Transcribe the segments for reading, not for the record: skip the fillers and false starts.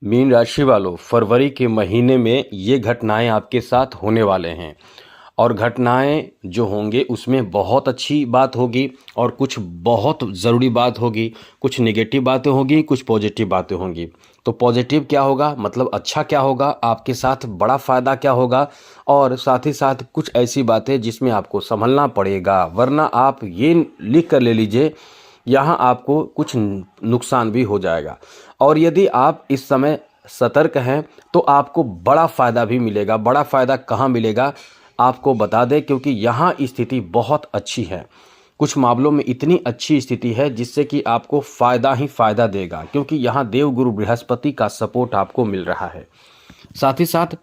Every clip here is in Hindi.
मीन राशि वालों, फरवरी के महीने में ये घटनाएं आपके साथ होने वाले हैं और घटनाएं जो होंगे उसमें बहुत अच्छी बात होगी और कुछ बहुत ज़रूरी बात होगी, कुछ नेगेटिव बातें होंगी, कुछ पॉजिटिव बातें होंगी। तो पॉजिटिव क्या होगा, मतलब अच्छा क्या होगा, आपके साथ बड़ा फ़ायदा क्या होगा, और साथ ही साथ कुछ ऐसी बातें जिसमें आपको संभलना पड़ेगा, वरना आप ये लिख कर ले लीजिए यहाँ आपको कुछ नुकसान भी हो जाएगा। और यदि आप इस समय सतर्क हैं तो आपको बड़ा फ़ायदा भी मिलेगा। बड़ा फ़ायदा कहाँ मिलेगा आपको बता दें, क्योंकि यहाँ स्थिति बहुत अच्छी है। कुछ मामलों में इतनी अच्छी स्थिति है जिससे कि आपको फ़ायदा ही फ़ायदा देगा, क्योंकि यहाँ देवगुरु बृहस्पति का सपोर्ट आपको मिल रहा है। साथ ही साथ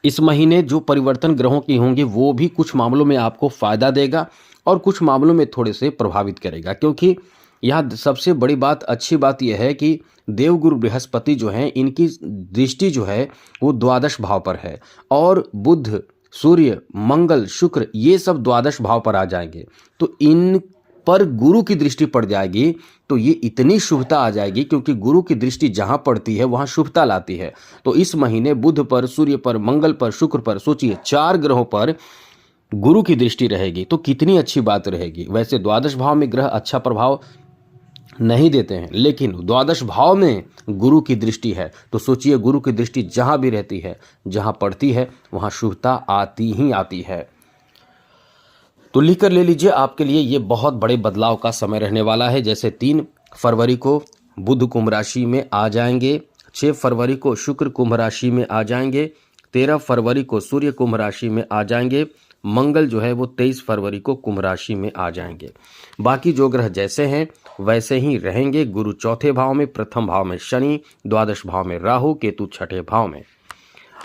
इस महीने जो परिवर्तन ग्रहों की होंगे वो भी कुछ मामलों में आपको फ़ायदा देगा और कुछ मामलों में थोड़े से प्रभावित करेगा, क्योंकि यहाँ सबसे बड़ी बात, अच्छी बात यह है कि देवगुरु बृहस्पति जो हैं इनकी दृष्टि जो है वो द्वादश भाव पर है और बुध, सूर्य, मंगल, शुक्र ये सब द्वादश भाव पर आ जाएंगे। तो इन पर गुरु की दृष्टि पड़ जाएगी तो ये इतनी शुभता आ जाएगी, क्योंकि गुरु की दृष्टि जहां पड़ती है वहां शुभता लाती है। तो इस महीने बुध पर, सूर्य पर, मंगल पर, शुक्र पर, सोचिए 4 ग्रहों पर गुरु की दृष्टि रहेगी तो कितनी अच्छी बात रहेगी। वैसे द्वादश भाव में ग्रह अच्छा प्रभाव नहीं देते हैं, लेकिन द्वादश भाव में गुरु की दृष्टि है तो सोचिए गुरु की दृष्टि जहां भी रहती है, जहां पड़ती है वहां शुभता आती ही आती है। तो लिख कर ले लीजिए, आपके लिए ये बहुत बड़े बदलाव का समय रहने वाला है। जैसे 3 फरवरी को बुध कुंभ राशि में आ जाएंगे, 6 फरवरी को शुक्र कुंभ राशि में आ जाएंगे, 13 फरवरी को सूर्य कुंभ राशि में आ जाएंगे, मंगल जो है वो 23 फरवरी को कुंभ राशि में आ जाएंगे। बाकी जो ग्रह जैसे हैं वैसे ही रहेंगे। गुरु चौथे भाव में, प्रथम भाव में शनि, द्वादश भाव में राहु, केतु छठे भाव में।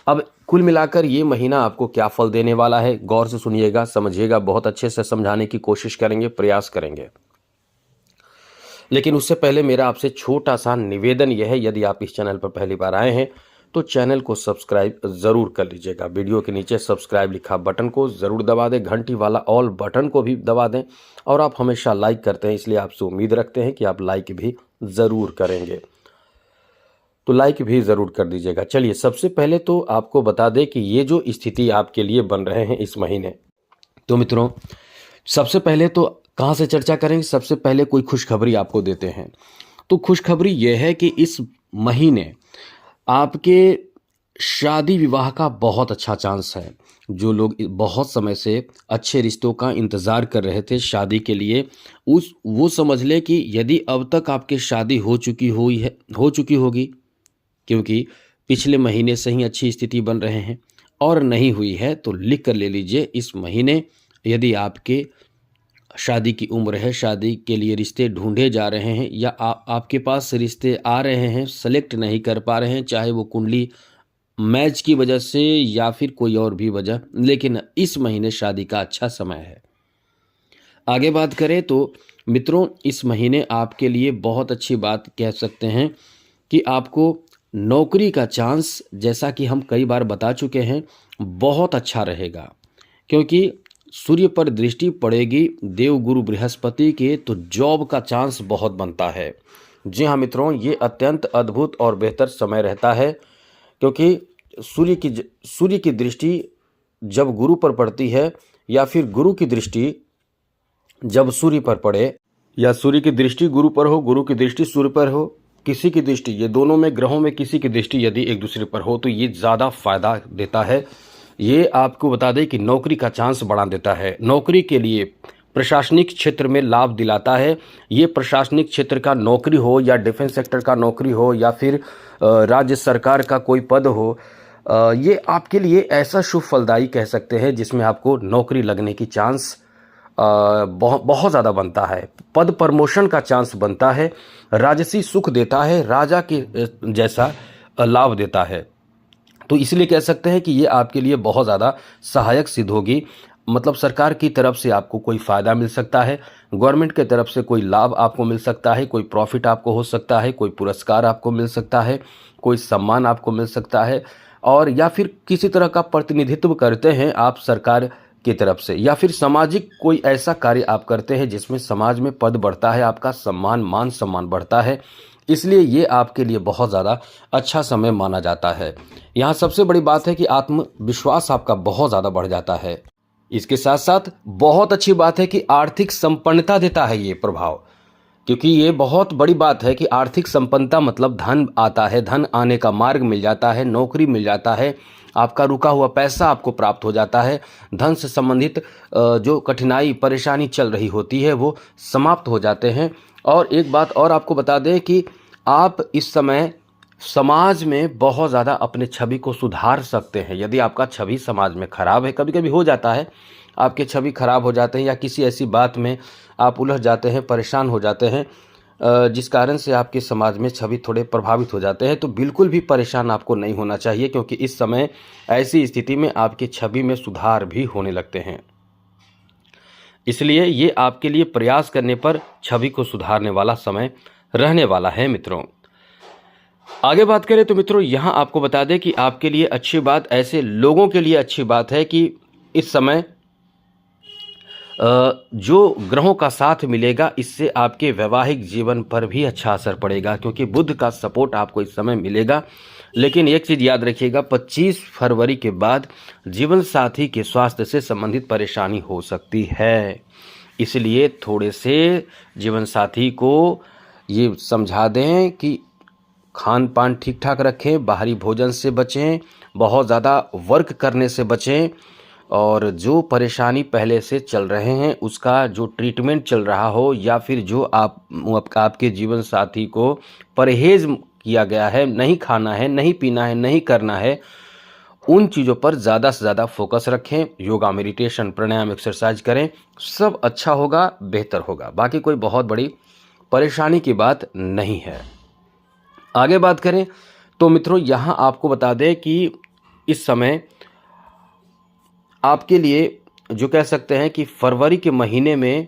अब कुल मिलाकर ये महीना आपको क्या फल देने वाला है, गौर से सुनिएगा, समझिएगा, बहुत अच्छे से समझाने की कोशिश करेंगे, प्रयास करेंगे। लेकिन उससे पहले मेरा आपसे छोटा सा निवेदन यह है, यदि आप इस चैनल पर पहली बार आए हैं तो चैनल को सब्सक्राइब ज़रूर कर लीजिएगा। वीडियो के नीचे सब्सक्राइब लिखा बटन को ज़रूर दबा दें, घंटी वाला ऑल बटन को भी दबा दें। और आप हमेशा लाइक करते हैं, इसलिए आपसे उम्मीद रखते हैं कि आप लाइक भी ज़रूर करेंगे, तो लाइक भी ज़रूर कर दीजिएगा। चलिए, सबसे पहले तो आपको बता दें कि ये जो स्थिति आपके लिए बन रहे हैं इस महीने, तो मित्रों सबसे पहले तो कहाँ से चर्चा करेंगे, सबसे पहले कोई खुशखबरी आपको देते हैं। तो खुशखबरी यह है कि इस महीने आपके शादी विवाह का बहुत अच्छा चांस है। जो लोग बहुत समय से अच्छे रिश्तों का इंतज़ार कर रहे थे शादी के लिए, वो समझ ले कि यदि अब तक आपकी शादी हो चुकी होगी, क्योंकि पिछले महीने से ही अच्छी स्थिति बन रहे हैं, और नहीं हुई है तो लिख कर ले लीजिए, इस महीने यदि आपके शादी की उम्र है, शादी के लिए रिश्ते ढूंढे जा रहे हैं, या आपके पास रिश्ते आ रहे हैं, सेलेक्ट नहीं कर पा रहे हैं, चाहे वो कुंडली मैच की वजह से या फिर कोई और भी वजह, लेकिन इस महीने शादी का अच्छा समय है। आगे बात करें तो मित्रों, इस महीने आपके लिए बहुत अच्छी बात कह सकते हैं कि आपको नौकरी का चांस, जैसा कि हम कई बार बता चुके हैं, बहुत अच्छा रहेगा, क्योंकि सूर्य पर दृष्टि पड़ेगी देवगुरु बृहस्पति के, तो जॉब का चांस बहुत बनता है। जी हाँ मित्रों, ये अत्यंत अद्भुत और बेहतर समय रहता है, क्योंकि सूर्य की दृष्टि जब गुरु पर पड़ती है, या फिर गुरु की दृष्टि जब सूर्य पर पड़े, या सूर्य की दृष्टि गुरु पर हो, गुरु की दृष्टि सूर्य पर हो, किसी की दृष्टि, ये दोनों में ग्रहों में किसी की दृष्टि यदि एक दूसरे पर हो तो ये ज़्यादा फायदा देता है। ये आपको बता दें कि नौकरी का चांस बढ़ा देता है, नौकरी के लिए प्रशासनिक क्षेत्र में लाभ दिलाता है। ये प्रशासनिक क्षेत्र का नौकरी हो, या डिफेंस सेक्टर का नौकरी हो, या फिर राज्य सरकार का कोई पद हो, ये आपके लिए ऐसा शुभ फलदायी कह सकते हैं जिसमें आपको नौकरी लगने की चांस बहुत ज़्यादा बनता है। पद प्रमोशन का चांस बनता है, राजसी सुख देता है, राजा के जैसा लाभ देता है। तो इसलिए कह सकते हैं कि ये आपके लिए बहुत ज़्यादा सहायक सिद्ध होगी। मतलब सरकार की तरफ से आपको कोई फ़ायदा मिल सकता है, गवर्नमेंट की तरफ से कोई लाभ आपको मिल सकता है, कोई प्रॉफिट आपको हो सकता है, कोई पुरस्कार आपको मिल सकता है, कोई सम्मान आपको मिल सकता है, और या फिर किसी तरह का प्रतिनिधित्व करते हैं आप सरकार की तरफ से, या फिर सामाजिक कोई ऐसा कार्य आप करते हैं जिसमें समाज में पद बढ़ता है, आपका सम्मान, मान सम्मान बढ़ता है। इसलिए ये आपके लिए बहुत ज़्यादा अच्छा समय माना जाता है। यहाँ सबसे बड़ी बात है कि आत्मविश्वास आपका बहुत ज़्यादा बढ़ जाता है। इसके साथ साथ बहुत अच्छी बात है कि आर्थिक संपन्नता देता है ये प्रभाव, क्योंकि ये बहुत बड़ी बात है कि आर्थिक संपन्नता मतलब धन आता है, धन आने का मार्ग मिल जाता है, नौकरी मिल जाता है, आपका रुका हुआ पैसा आपको प्राप्त हो जाता है, धन से संबंधित जो कठिनाई परेशानी चल रही होती है वो समाप्त हो जाते हैं। और एक बात और आपको बता दें कि आप इस समय समाज में बहुत ज़्यादा अपने छवि को सुधार सकते हैं। यदि आपका छवि समाज में खराब है, कभी कभी हो जाता है, आपके छवि खराब हो जाते हैं या किसी ऐसी बात में आप उलझ जाते हैं, परेशान हो जाते हैं, जिस कारण से आपके समाज में छवि थोड़े प्रभावित हो जाते हैं, तो बिल्कुल भी परेशान आपको नहीं होना चाहिए, क्योंकि इस समय ऐसी स्थिति में आपकी छवि में सुधार भी होने लगते हैं। इसलिए ये आपके लिए प्रयास करने पर छवि को सुधारने वाला समय रहने वाला है मित्रों। आगे बात करें तो मित्रों यहाँ आपको बता दें कि आपके लिए अच्छी बात, ऐसे लोगों के लिए अच्छी बात है कि इस समय जो ग्रहों का साथ मिलेगा इससे आपके वैवाहिक जीवन पर भी अच्छा असर पड़ेगा, क्योंकि बुध का सपोर्ट आपको इस समय मिलेगा। लेकिन एक चीज़ याद रखिएगा, 25 फरवरी के बाद जीवन साथी के स्वास्थ्य से संबंधित परेशानी हो सकती है। इसलिए थोड़े से जीवन साथी को ये समझा दें कि खान पान ठीक ठाक रखें, बाहरी भोजन से बचें, बहुत ज़्यादा वर्क करने से बचें, और जो परेशानी पहले से चल रहे हैं उसका जो ट्रीटमेंट चल रहा हो, या फिर जो आपके जीवन साथी को परहेज किया गया है, नहीं खाना है, नहीं पीना है, नहीं करना है, उन चीज़ों पर ज़्यादा से ज़्यादा फोकस रखें। योगा, मेडिटेशन, प्राणायाम, एक्सरसाइज करें, सब अच्छा होगा, बेहतर होगा। बाकी कोई बहुत बड़ी परेशानी की बात नहीं है। आगे बात करें तो मित्रों यहाँ आपको बता दें कि इस समय आपके लिए जो कह सकते हैं कि फरवरी के महीने में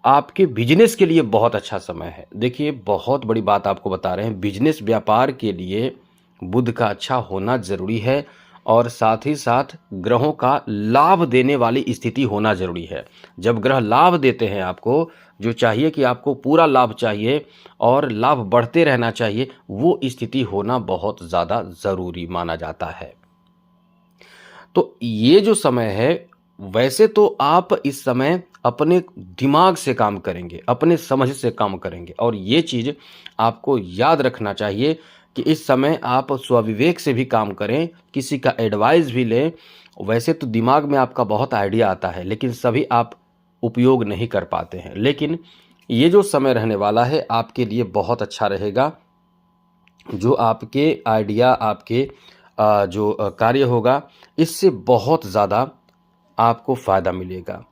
आपके बिजनेस के लिए बहुत अच्छा समय है। देखिए बहुत बड़ी बात आपको बता रहे हैं, बिजनेस व्यापार के लिए बुध का अच्छा होना जरूरी है, और साथ ही साथ ग्रहों का लाभ देने वाली स्थिति होना जरूरी है। जब ग्रह लाभ देते हैं आपको, जो चाहिए कि आपको पूरा लाभ चाहिए और लाभ बढ़ते रहना चाहिए, वो स्थिति होना बहुत ज़्यादा ज़रूरी माना जाता है। तो ये जो समय है, वैसे तो आप इस समय अपने दिमाग से काम करेंगे, अपने समझ से काम करेंगे, और ये चीज़ आपको याद रखना चाहिए कि इस समय आप स्वविवेक से भी काम करें, किसी का एडवाइस भी लें। वैसे तो दिमाग में आपका बहुत आइडिया आता है, लेकिन सभी आप उपयोग नहीं कर पाते हैं। लेकिन ये जो समय रहने वाला है आपके लिए बहुत अच्छा रहेगा। जो आपके आइडिया, आपके जो कार्य होगा, इससे बहुत ज़्यादा आपको फ़ायदा मिलेगा।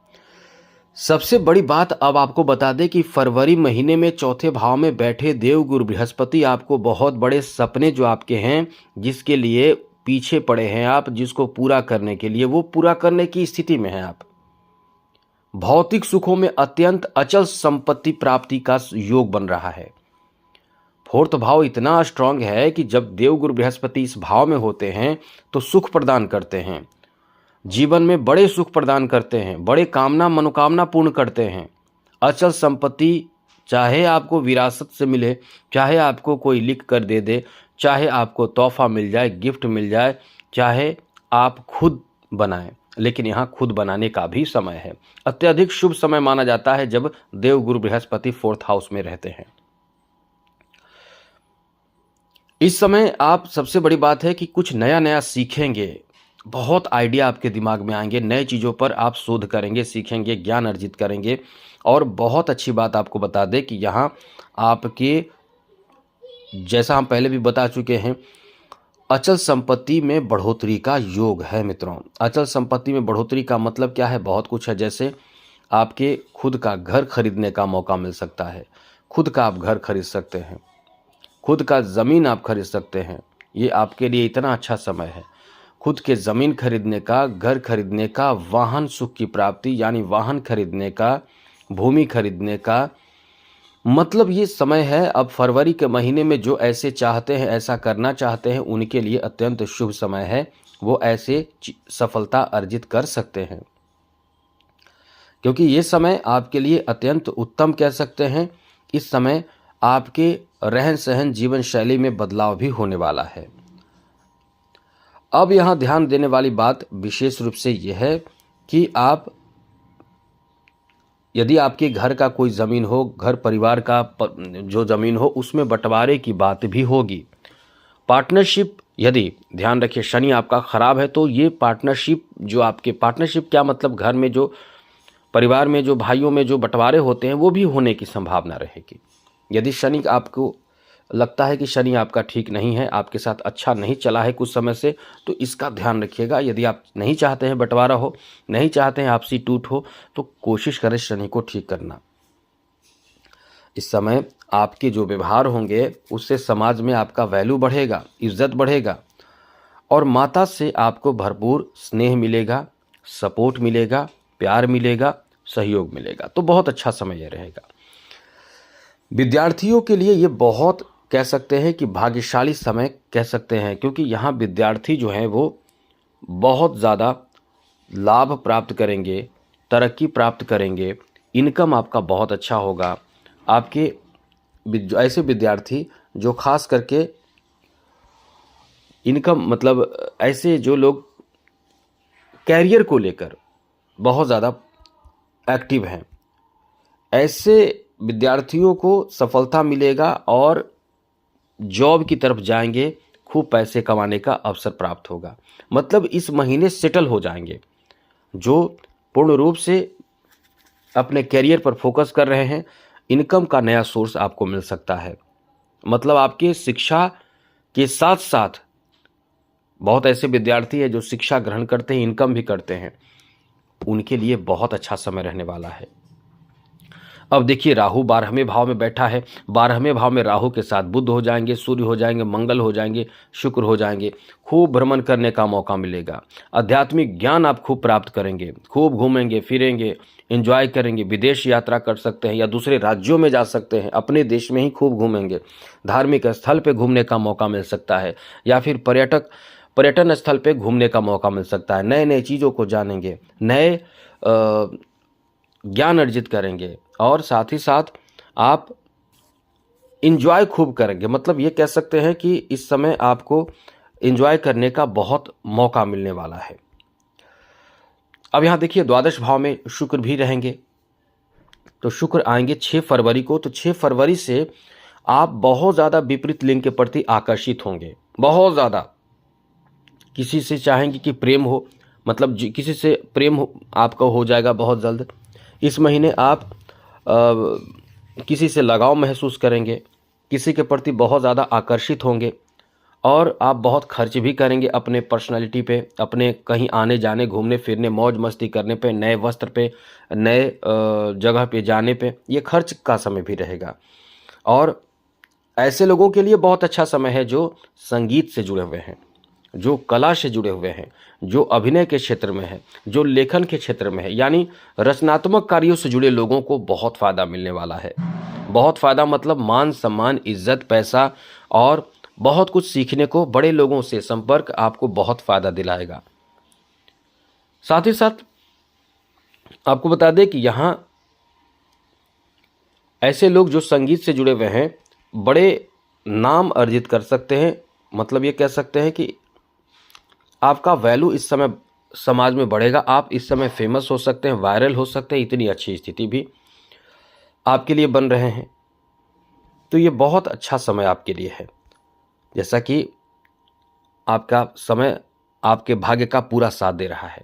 सबसे बड़ी बात अब आपको बता दें कि फरवरी महीने में चौथे भाव में बैठे देवगुरु बृहस्पति आपको बहुत बड़े सपने जो आपके हैं, जिसके लिए पीछे पड़े हैं आप, जिसको पूरा करने के लिए, वो पूरा करने की स्थिति में हैं आप। भौतिक सुखों में अत्यंत अचल संपत्ति प्राप्ति का योग बन रहा है। फोर्थ भाव इतना स्ट्रांग है कि जब देवगुरु बृहस्पति इस भाव में होते हैं तो सुख प्रदान करते हैं, जीवन में बड़े सुख प्रदान करते हैं, बड़े कामना मनोकामना पूर्ण करते हैं। अचल संपत्ति चाहे आपको विरासत से मिले, चाहे आपको कोई लिख कर दे दे, चाहे आपको तोहफा मिल जाए, गिफ्ट मिल जाए, चाहे आप खुद बनाएं, लेकिन यहाँ खुद बनाने का भी समय है। अत्यधिक शुभ समय माना जाता है जब देवगुरु बृहस्पति 4th हाउस में रहते हैं। इस समय आप, सबसे बड़ी बात है कि कुछ नया नया सीखेंगे, बहुत आइडिया आपके दिमाग में आएंगे, नए चीज़ों पर आप शोध करेंगे, सीखेंगे, ज्ञान अर्जित करेंगे। और बहुत अच्छी बात आपको बता दें कि यहाँ आपके, जैसा हम पहले भी बता चुके हैं, अचल संपत्ति में बढ़ोतरी का योग है मित्रों। अचल संपत्ति में बढ़ोतरी का मतलब क्या है? बहुत कुछ है। जैसे आपके खुद का घर खरीदने का मौका मिल सकता है, खुद का आप घर खरीद सकते हैं, खुद का ज़मीन आप खरीद सकते हैं। ये आपके लिए इतना अच्छा समय है, खुद के ज़मीन खरीदने का, घर खरीदने का, वाहन सुख की प्राप्ति यानी वाहन खरीदने का, भूमि खरीदने का, मतलब ये समय है। अब फरवरी के महीने में जो ऐसे चाहते हैं, ऐसा करना चाहते हैं, उनके लिए अत्यंत शुभ समय है। वो ऐसे सफलता अर्जित कर सकते हैं, क्योंकि ये समय आपके लिए अत्यंत उत्तम कह सकते हैं इस समय आपके रहन सहन जीवन शैली में बदलाव भी होने वाला है। अब यहाँ ध्यान देने वाली बात विशेष रूप से यह है कि आप यदि आपके घर का कोई ज़मीन हो, घर परिवार का जो ज़मीन हो, उसमें बंटवारे की बात भी होगी। पार्टनरशिप, यदि ध्यान रखिए शनि आपका खराब है तो ये पार्टनरशिप जो आपके पार्टनरशिप क्या मतलब घर में जो परिवार में जो भाइयों में जो बंटवारे होते हैं वो भी होने की संभावना रहेगी। यदि शनि आपको लगता है कि शनि आपका ठीक नहीं है, आपके साथ अच्छा नहीं चला है कुछ समय से, तो इसका ध्यान रखिएगा। यदि आप नहीं चाहते हैं बंटवारा हो, नहीं चाहते हैं आपसी टूट हो, तो कोशिश करें शनि को ठीक करना। इस समय आपके जो व्यवहार होंगे उससे समाज में आपका वैल्यू बढ़ेगा, इज्जत बढ़ेगा और माता से आपको भरपूर स्नेह मिलेगा, सपोर्ट मिलेगा, प्यार मिलेगा, सहयोग मिलेगा। तो बहुत अच्छा समय यह रहेगा। विद्यार्थियों के लिए ये बहुत कह सकते हैं कि भाग्यशाली समय कह सकते हैं, क्योंकि यहाँ विद्यार्थी जो हैं वो बहुत ज़्यादा लाभ प्राप्त करेंगे, तरक्की प्राप्त करेंगे, इनकम आपका बहुत अच्छा होगा। आपके ऐसे विद्यार्थी जो खास करके इनकम मतलब ऐसे जो लोग कैरियर को लेकर बहुत ज़्यादा एक्टिव हैं, ऐसे विद्यार्थियों को सफलता मिलेगा और जॉब की तरफ जाएंगे, खूब पैसे कमाने का अवसर प्राप्त होगा। मतलब इस महीने सेटल हो जाएंगे। जो पूर्ण रूप से अपने कैरियर पर फोकस कर रहे हैं, इनकम का नया सोर्स आपको मिल सकता है। मतलब आपके शिक्षा के साथ साथ बहुत ऐसे विद्यार्थी हैं जो शिक्षा ग्रहण करते हैं, इनकम भी करते हैं, उनके लिए बहुत अच्छा समय रहने वाला है। अब देखिए राहु 12वें भाव में बैठा है। 12वें भाव में राहु के साथ बुध हो जाएंगे, सूर्य हो जाएंगे, मंगल हो जाएंगे, शुक्र हो जाएंगे। खूब भ्रमण करने का मौका मिलेगा। आध्यात्मिक ज्ञान आप खूब प्राप्त करेंगे, खूब घूमेंगे फिरेंगे, एंजॉय करेंगे, विदेश यात्रा कर सकते हैं या दूसरे राज्यों में जा सकते हैं, अपने देश में ही खूब घूमेंगे। धार्मिक स्थल पे घूमने का मौका मिल सकता है या फिर पर्यटन स्थल पे घूमने का मौका मिल सकता है। नए नए चीज़ों को जानेंगे, नए ज्ञान अर्जित करेंगे और साथ ही साथ आप इंजॉय खूब करेंगे। मतलब ये कह सकते हैं कि इस समय आपको इंजॉय करने का बहुत मौका मिलने वाला है। अब यहाँ देखिए द्वादश भाव में शुक्र भी रहेंगे, तो शुक्र आएंगे 6 फरवरी को। तो 6 फरवरी से आप बहुत ज़्यादा विपरीत लिंग के प्रति आकर्षित होंगे, बहुत ज़्यादा। किसी से चाहेंगे कि प्रेम हो, मतलब किसी से प्रेम आपका हो जाएगा बहुत जल्द। इस महीने आप किसी से लगाव महसूस करेंगे, किसी के प्रति बहुत ज़्यादा आकर्षित होंगे और आप बहुत खर्च भी करेंगे अपने पर्सनालिटी पे, अपने कहीं आने जाने, घूमने फिरने, मौज मस्ती करने पे, नए वस्त्र पे, नए जगह पे जाने पे। ये खर्च का समय भी रहेगा। और ऐसे लोगों के लिए बहुत अच्छा समय है जो संगीत से जुड़े हुए हैं, जो कला से जुड़े हुए हैं, जो अभिनय के क्षेत्र में है, जो लेखन के क्षेत्र में है, यानी रचनात्मक कार्यों से जुड़े लोगों को बहुत फ़ायदा मिलने वाला है। बहुत फ़ायदा मतलब मान सम्मान, इज्जत, पैसा और बहुत कुछ सीखने को, बड़े लोगों से संपर्क आपको बहुत फ़ायदा दिलाएगा। साथ ही साथ आपको बता दें कि यहाँ ऐसे लोग जो संगीत से जुड़े हुए हैं बड़े नाम अर्जित कर सकते हैं। मतलब ये कह सकते हैं कि आपका वैल्यू इस समय समाज में बढ़ेगा। आप इस समय फेमस हो सकते हैं, वायरल हो सकते हैं, इतनी अच्छी स्थिति भी आपके लिए बन रहे हैं। तो ये बहुत अच्छा समय आपके लिए है। जैसा कि आपका समय आपके भाग्य का पूरा साथ दे रहा है।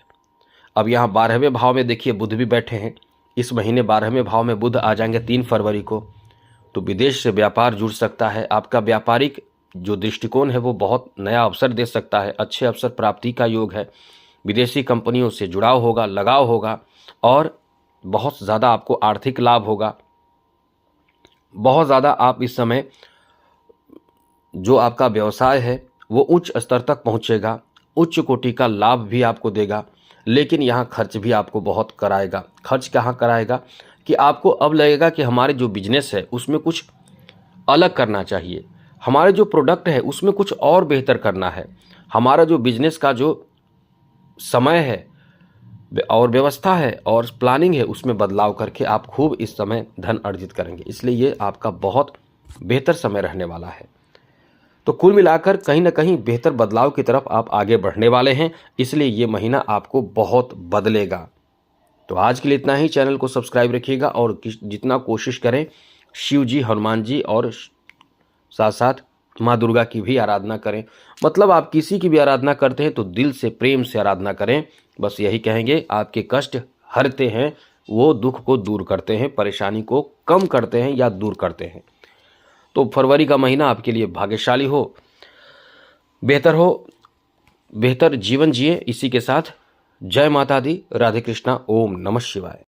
अब यहाँ 12वें भाव में देखिए बुध भी बैठे हैं। इस महीने 12वें भाव में बुध आ जाएंगे 3 फरवरी को। तो विदेश से व्यापार जुड़ सकता है। आपका व्यापारिक जो दृष्टिकोण है वो बहुत नया अवसर दे सकता है। अच्छे अवसर प्राप्ति का योग है। विदेशी कंपनियों से जुड़ाव होगा, लगाव होगा और बहुत ज़्यादा आपको आर्थिक लाभ होगा। बहुत ज़्यादा आप इस समय जो आपका व्यवसाय है वो उच्च स्तर तक पहुंचेगा, उच्च कोटि का लाभ भी आपको देगा। लेकिन यहाँ खर्च भी आपको बहुत कराएगा। खर्च कहाँ कराएगा कि आपको अब लगेगा कि हमारे जो बिजनेस है उसमें कुछ अलग करना चाहिए, हमारे जो प्रोडक्ट है उसमें कुछ और बेहतर करना है, हमारा जो बिजनेस का जो समय है और व्यवस्था है और प्लानिंग है उसमें बदलाव करके आप खूब इस समय धन अर्जित करेंगे। इसलिए ये आपका बहुत बेहतर समय रहने वाला है। तो कुल मिलाकर कहीं ना कहीं बेहतर बदलाव की तरफ आप आगे बढ़ने वाले हैं, इसलिए ये महीना आपको बहुत बदलेगा। तो आज के लिए इतना ही। चैनल को सब्सक्राइब रखिएगा और जितना कोशिश करें शिव जी, हनुमान जी और साथ साथ माँ दुर्गा की भी आराधना करें। मतलब आप किसी की भी आराधना करते हैं तो दिल से प्रेम से आराधना करें। बस यही कहेंगे, आपके कष्ट हरते हैं, वो दुख को दूर करते हैं, परेशानी को कम करते हैं या दूर करते हैं। तो फरवरी का महीना आपके लिए भाग्यशाली हो, बेहतर जीवन जिए। इसी के साथ जय माता दी, राधे कृष्णा, ओम नमः शिवाय।